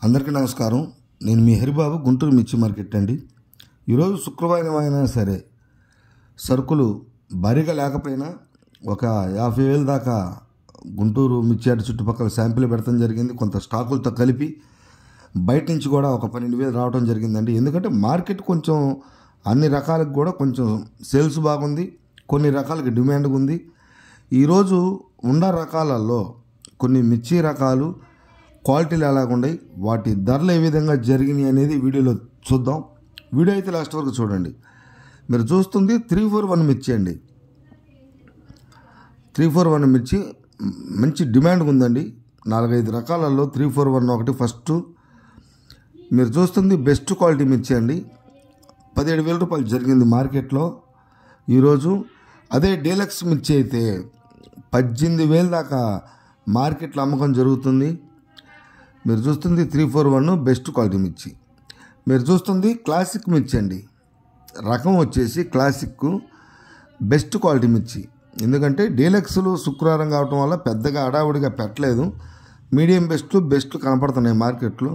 అందరికీ నమస్కారం. నేను మీ హరిబాబు, గుంటూరు మిర్చి మార్కెట్ అండి. ఈరోజు శుక్రవారం అయినా సరే సరుకులు భారీగా లేకపోయినా ఒక 50,000 దాకా గుంటూరు మిర్చి యార్డ్ చుట్టుపక్కల శాంపిల్ పెడతాం జరిగింది. కొంత స్టాకులతో కలిపి బయట నుంచి కూడా ఒక 12,000 రావడం జరిగిందండి. ఎందుకంటే మార్కెట్ కొంచెం అన్ని రకాలకు కూడా కొంచెం సేల్స్ బాగుంది, కొన్ని రకాలకి డిమాండ్ ఉంది. ఈరోజు ఉన్న రకాలలో కొన్ని మిర్చి రకాలు క్వాలిటీలు ఎలాగున్నాయి, వాటి ధరలు ఏ విధంగా జరిగినాయి అనేది వీడియోలో చూద్దాం. వీడియో అయితే లాస్ట్ వరకు చూడండి. మీరు చూస్తుంది 341 మిర్చి అండి. 341 మిర్చి మంచి డిమాండ్ ఉందండి. 4-5 రకాలలో 341 ఒకటి ఫస్ట్. మీరు చూస్తుంది బెస్ట్ క్వాలిటీ మిర్చి అండి. 17,000 రూపాయలు జరిగింది మార్కెట్లో ఈరోజు. అదే డీలక్స్ మిర్చి అయితే 18,000 దాకా మార్కెట్లో అమ్మకం జరుగుతుంది. మీరు చూస్తుంది 341 బెస్ట్ క్వాలిటీ మిర్చి. మీరు చూస్తుంది క్లాసిక్ మిర్చి అండి. రకం వచ్చేసి క్లాసిక్ బెస్ట్ క్వాలిటీ మిర్చి. ఎందుకంటే డీలక్స్లు శుక్రవారం కావటం వల్ల పెద్దగా హడావుడిగా పెట్టలేదు. మీడియం బెస్ట్ కనపడుతున్నాయి మార్కెట్లో.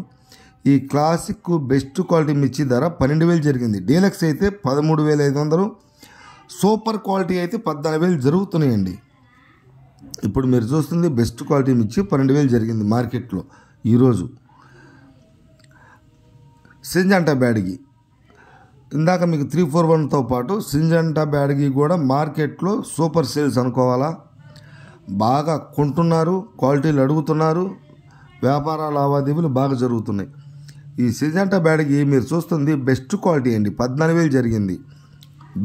ఈ క్లాసిక్ బెస్ట్ క్వాలిటీ మిర్చి ధర 12,000 జరిగింది. డీలక్స్ అయితే 13,500, సూపర్ క్వాలిటీ అయితే 14,000 జరుగుతున్నాయండి. ఇప్పుడు మీరు చూస్తుంది బెస్ట్ క్వాలిటీ మిర్చి 12,000 జరిగింది మార్కెట్లో ఈరోజు. సింజంటా బ్యాడ్గి ఇందాక మీకు 341తో పాటు సింజంటా బ్యాడ్గి కూడా మార్కెట్లో సూపర్ సేల్స్ అనుకోవాలా. బాగా కొంటున్నారు, క్వాలిటీలు అడుగుతున్నారు, వ్యాపార లావాదేవీలు బాగా జరుగుతున్నాయి. ఈ సింజంటా బ్యాడ్గి మీరు చూస్తుంది బెస్ట్ క్వాలిటీ అండి. 14,000 జరిగింది.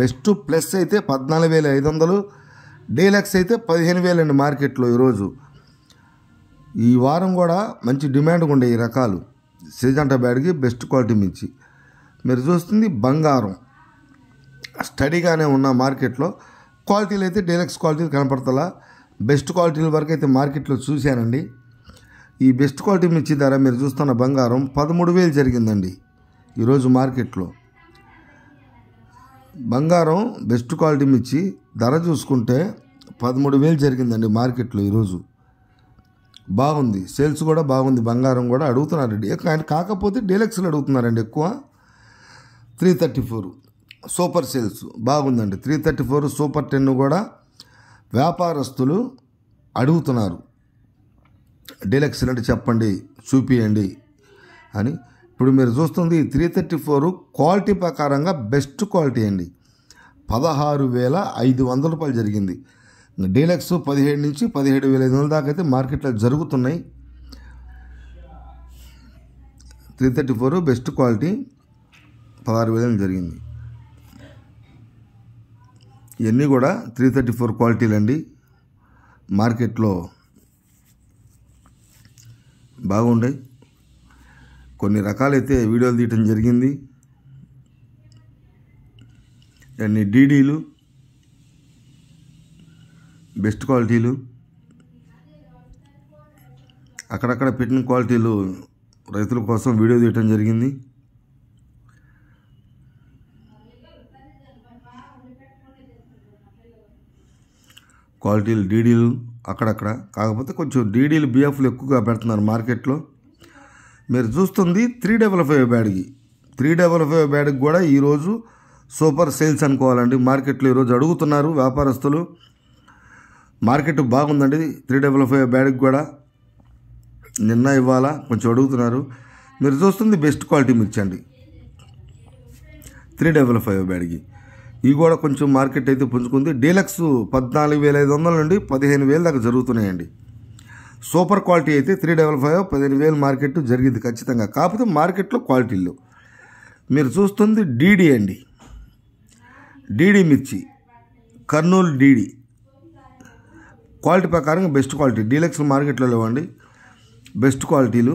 బెస్ట్ ప్లస్ అయితే 14,500, డీలక్స్ అయితే 15,000 అండి మార్కెట్లో ఈరోజు. ఈ వారం కూడా మంచి డిమాండ్ ఉండే ఈ రకాలు సింజంటా బ్యాడ్కి బెస్ట్ క్వాలిటీ మిర్చి. మీరు చూస్తుంది బంగారం స్టడీగానే ఉన్న మార్కెట్లో. క్వాలిటీలు అయితే డీలక్స్ క్వాలిటీలు కనపడతలా, బెస్ట్ క్వాలిటీల వరకు అయితే మార్కెట్లో చూశానండి. ఈ బెస్ట్ క్వాలిటీ మిర్చి ధర మీరు చూస్తున్న బంగారం 13,000 జరిగిందండి ఈరోజు మార్కెట్లో. బంగారం బెస్ట్ క్వాలిటీ మిర్చి ధర చూసుకుంటే 13,000 జరిగిందండి మార్కెట్లో ఈరోజు. బాగుంది, సేల్స్ కూడా బాగుంది. బంగారం కూడా అడుగుతున్నారండి, కాకపోతే డీలక్స్లు అడుగుతున్నారండి ఎక్కువ. 334 సూపర్ సేల్స్ బాగుందండి. 334 సూపర్ 10 కూడా వ్యాపారస్తులు అడుగుతున్నారు. డీలక్స్ అంటే చెప్పండి, చూపియండి అని. ఇప్పుడు మీరు చూస్తుంది 334 క్వాలిటీ ప్రకారంగా బెస్ట్ క్వాలిటీ అండి. 16,500 రూపాయలు జరిగింది. డీలక్స్ 17 నుంచి 17,500 దాకా అయితే మార్కెట్లో జరుగుతున్నాయి. 334 బెస్ట్ క్వాలిటీ 16,000 జరిగింది. ఇవన్నీ కూడా 334 క్వాలిటీలు అండి. మార్కెట్లో బాగుండే కొన్ని రకాలైతే వీడియోలు తీయటం జరిగింది. అన్ని డీడీలు బెస్ట్ క్వాలిటీలు, అక్కడక్కడ పెట్టిన క్వాలిటీలు రైతుల కోసం వీడియో తీయటం జరిగింది. క్వాలిటీలు డీడీలు అక్కడక్కడ, కాకపోతే కొంచెం డీడీలు బిఎఫ్లు ఎక్కువగా పెడుతున్నారు మార్కెట్లో. మీరు చూస్తుంది 355 బ్యాడ్కి. 355 బ్యాడ్కి కూడా ఈరోజు సూపర్ సేల్స్ అనుకోవాలండి. మార్కెట్లో ఈరోజు అడుగుతున్నారు వ్యాపారస్తులు. మార్కెట్ బాగుందండి. 355 బ్యాడ్కి కూడా నిన్న ఇవ్వాలా కొంచెం అడుగుతున్నారు. మీరు చూస్తుంది బెస్ట్ క్వాలిటీ మిర్చి అండి 355 బ్యాడ్కి. ఇవి కూడా కొంచెం మార్కెట్ అయితే పుంజుకుంది. డీలక్స్ 14,500 నుండి 15,000 దాకా జరుగుతున్నాయండి. సూపర్ క్వాలిటీ అయితే 355 15,000 మార్కెట్ జరిగింది ఖచ్చితంగా. కాకపోతే మార్కెట్లో క్వాలిటీలు మీరు చూస్తుంది డీడీ అండి. డీడీ మిర్చి కర్నూలు డీడీ క్వాలిటీ ప్రకారంగా బెస్ట్ క్వాలిటీ. డీలక్స్ మార్కెట్లో లేవండి. బెస్ట్ క్వాలిటీలు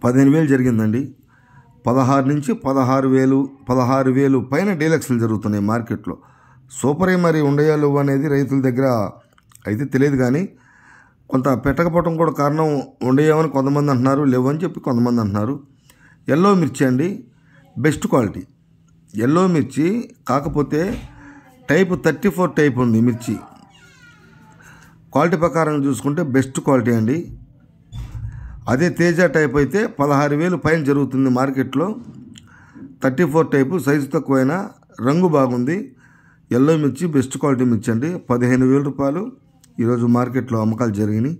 15,000 జరిగిందండి. 16 నుంచి 16,000 పైన డీలక్స్లు జరుగుతున్నాయి మార్కెట్లో. సూపరే మరి ఉండయో లేవు అనేది రైతుల దగ్గర అయితే తెలియదు, కానీ కొంత పెట్టకపోవడం కూడా కారణం ఉండయేమని కొంతమంది అంటున్నారు, లేవని చెప్పి కొంతమంది అంటున్నారు. ఎల్లో మిర్చి అండి బెస్ట్ క్వాలిటీ. ఎల్లో మిర్చి కాకపోతే టైప్ 34 టైప్ ఉంది మిర్చి. క్వాలిటీ ప్రకారం చూసుకుంటే బెస్ట్ క్వాలిటీ అండి. అదే తేజ టైప్ అయితే 16,000 పైన జరుగుతుంది మార్కెట్లో. 34 టైపు సైజు తక్కువైనా రంగు బాగుంది. ఎల్లో మిర్చి బెస్ట్ క్వాలిటీ మిర్చి అండి. 15,000 రూపాయలు ఈరోజు మార్కెట్లో అమ్మకాలు జరిగినాయి.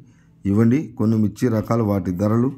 ఇవ్వండి కొన్ని మిర్చి రకాలు వాటి ధరలు.